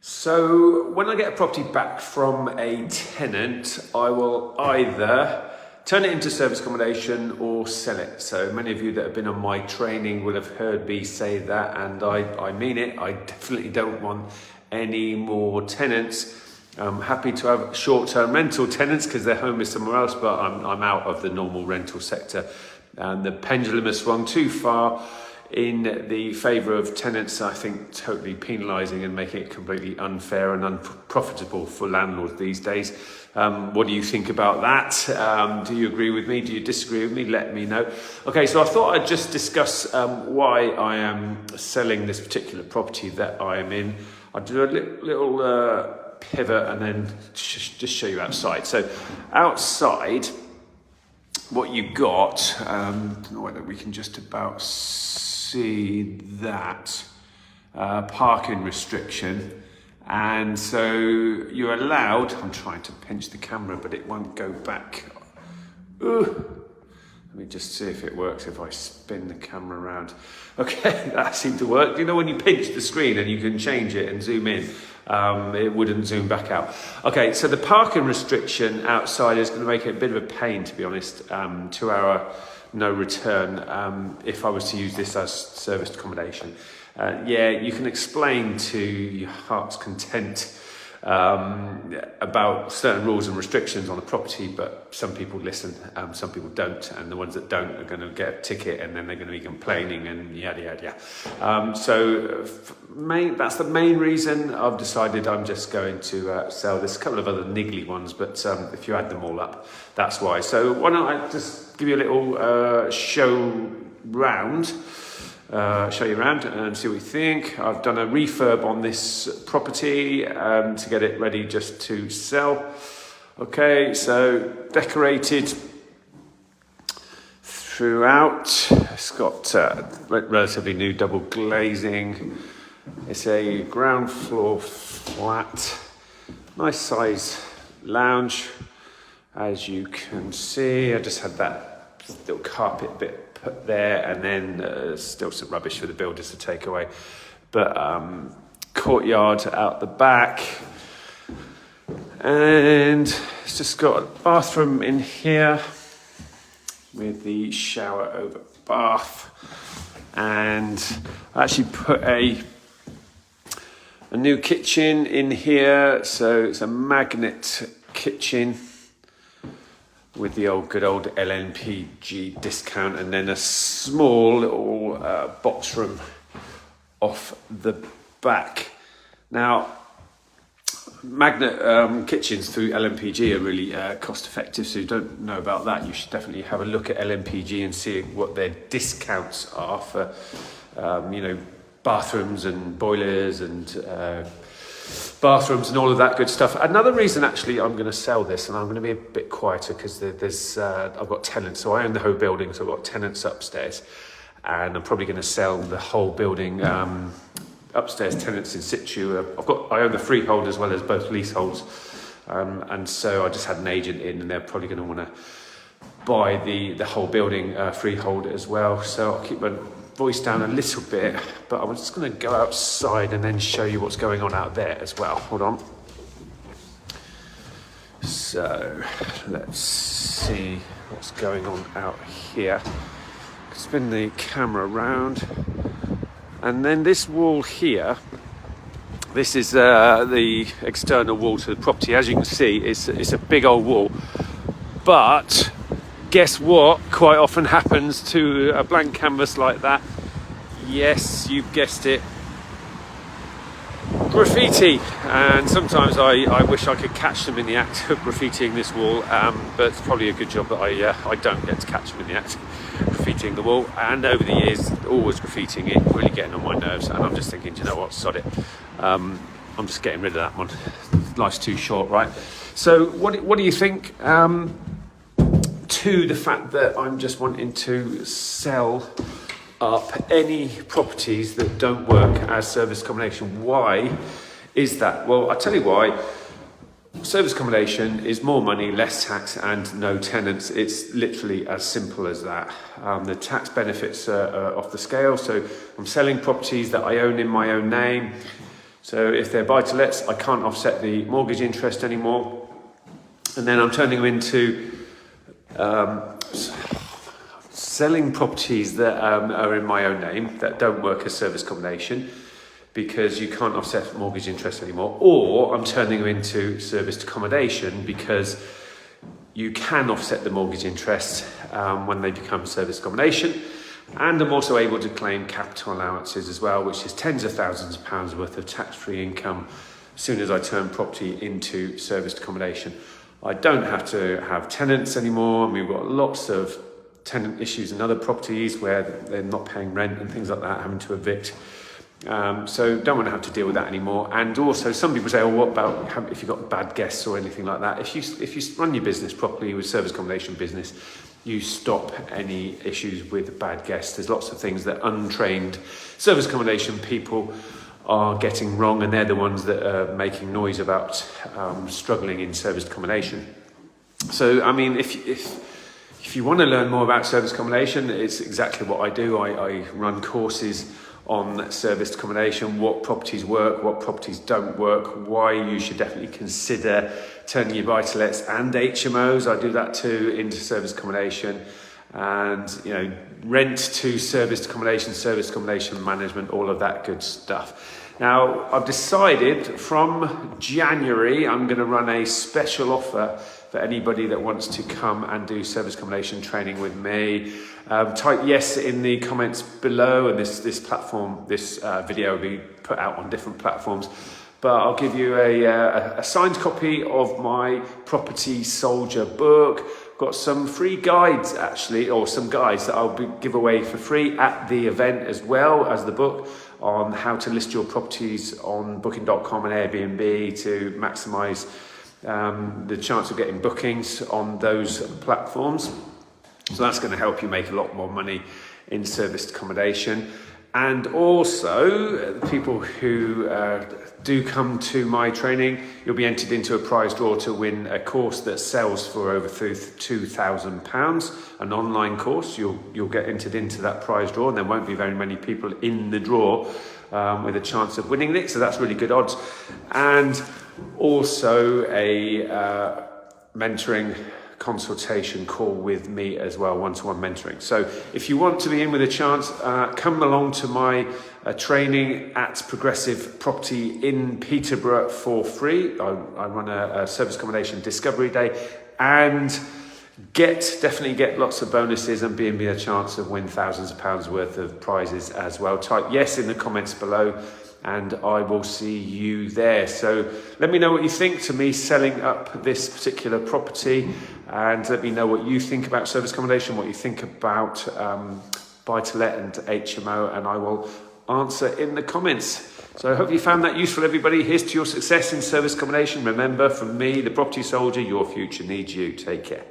So when I get a property back from a tenant, I will either turn it into service accommodation or sell it. So many of you that have been on my training will have heard me say that, and I mean it. I definitely don't want any more tenants. I'm happy to have short-term rental tenants because their home is somewhere else, but I'm out of the normal rental sector. And the pendulum has swung too far in the favour of tenants, I think, totally penalising and making it completely unfair and unprofitable for landlords these days. What do you think about that? Do you agree with me? Do you disagree with me? Let me know. Okay, so I thought I'd just discuss why I am selling this particular property that I am in. I'll do a little pivot and then just show you outside. So outside, what you got, I don't know whether we can just about see that, parking restriction. And so you're allowed, I'm trying to pinch the camera, but it won't go back. Ooh. Let me just see if it works if I spin the camera around. Okay, that seemed to work. You know when you pinch the screen and you can change it and zoom in, it wouldn't zoom back out. Okay, so the parking restriction outside is going to make it a bit of a pain, to be honest. 2 hour no return if I was to use this as serviced accommodation. Yeah, you can explain to your heart's content about certain rules and restrictions on the property, but some people listen, some people don't, and the ones that don't are going to get a ticket and then they're going to be complaining and yada yada yada. So that's the main reason I've decided I'm just going to sell this. A couple of other niggly ones, but if you add them all up, that's why. So why don't I just give you a little show round. Show you around and see what you think. I've done a refurb on this property to get it ready just to sell. Okay, so decorated throughout. It's got relatively new double glazing. It's a ground floor flat. Nice size lounge, as you can see. I just had that little carpet bit put there, and then still some rubbish for the builders to take away, but courtyard out the back, and it's just got a bathroom in here with the shower over bath, and I actually put a new kitchen in here. So it's a magnet kitchen with the good old LNPG discount, and then a small little box room off the back. Now, magnet kitchens through LNPG are really cost effective, so if you don't know about that, you should definitely have a look at LNPG and see what their discounts are for bathrooms and boilers and bathrooms and all of that good stuff. Another reason actually I'm going to sell this, and I'm going to be a bit quieter because there's I've got tenants, so I own the whole building, so I've got tenants upstairs, and I'm probably going to sell the whole building upstairs, tenants in situ. I own the freehold as well as both leaseholds, and so I just had an agent in, and they're probably going to want to buy the whole building freehold as well. So I'll keep my voice down a little bit, but I'm just going to go outside and then show you what's going on out there as well. Hold on. So let's see what's going on out here. Spin the camera around, and then this wall here, this is the external wall to the property. As you can see, it's a big old wall, but guess what quite often happens to a blank canvas like that? Yes, you've guessed it. Graffiti. And sometimes I wish I could catch them in the act of graffitiing this wall, but it's probably a good job that I don't get to catch them in the act of graffitiing the wall. And over the years, always graffitiing it, really getting on my nerves, and I'm just thinking, you know what, sod it. I'm just getting rid of that one. Life's too short, right? So what do you think? To the fact that I'm just wanting to sell up any properties that don't work as service accommodation. Why is that? Well, I'll tell you why. Service accommodation is more money, less tax, and no tenants. It's literally as simple as that. The tax benefits are off the scale. So I'm selling properties that I own in my own name. So if they're buy-to-lets, I can't offset the mortgage interest anymore. And then I'm turning them into selling properties that are in my own name, that don't work as service accommodation, because you can't offset mortgage interest anymore. Or I'm turning them into serviced accommodation because you can offset the mortgage interest when they become serviced accommodation. And I'm also able to claim capital allowances as well, which is tens of thousands of pounds worth of tax-free income as soon as I turn property into serviced accommodation. I don't have to have tenants anymore. We've got lots of tenant issues in other properties where they're not paying rent and things like that, having to evict. So don't want to have to deal with that anymore. And also some people say, oh, what about if you've got bad guests or anything like that? If you run your business properly with service accommodation business, you stop any issues with bad guests. There's lots of things that untrained service accommodation people are getting wrong, and they're the ones that are making noise about struggling in service accommodation. So, I mean, if you want to learn more about service accommodation, it's exactly what I do. I run courses on serviced accommodation, what properties work, what properties don't work, why you should definitely consider turning your buy-to-lets and HMOs, I do that too, into serviced accommodation, and rent to serviced accommodation management, all of that good stuff. Now, I've decided from January I'm going to run a special offer for anybody that wants to come and do service accommodation training with me. Type yes in the comments below, and this video will be put out on different platforms. But I'll give you a signed copy of my Property Soldier book. Got some free guides actually, or some guides that I'll give away for free at the event, as well as the book on how to list your properties on booking.com and Airbnb to maximise the chance of getting bookings on those platforms. So that's going to help you make a lot more money in serviced accommodation. And also, people who do come to my training, you'll be entered into a prize draw to win a course that sells for over £2,000, an online course. You'll get entered into that prize draw, and there won't be very many people in the draw with a chance of winning it. So that's really good odds. And also a mentoring consultation call with me as well, one-to-one mentoring. So if you want to be in with a chance, come along to my training at Progressive Property in Peterborough for free. I run a service accommodation discovery day, and definitely get lots of bonuses, and BnB a chance of win thousands of pounds worth of prizes as well. Type yes in the comments below, and I will see you there. So let me know what you think to me selling up this particular property, and let me know what you think about service accommodation, what you think about buy-to-let and HMO, and I will answer in the comments. So I hope you found that useful, everybody. Here's to your success in service accommodation. Remember, from me, the Property Soldier, your future needs you. Take care.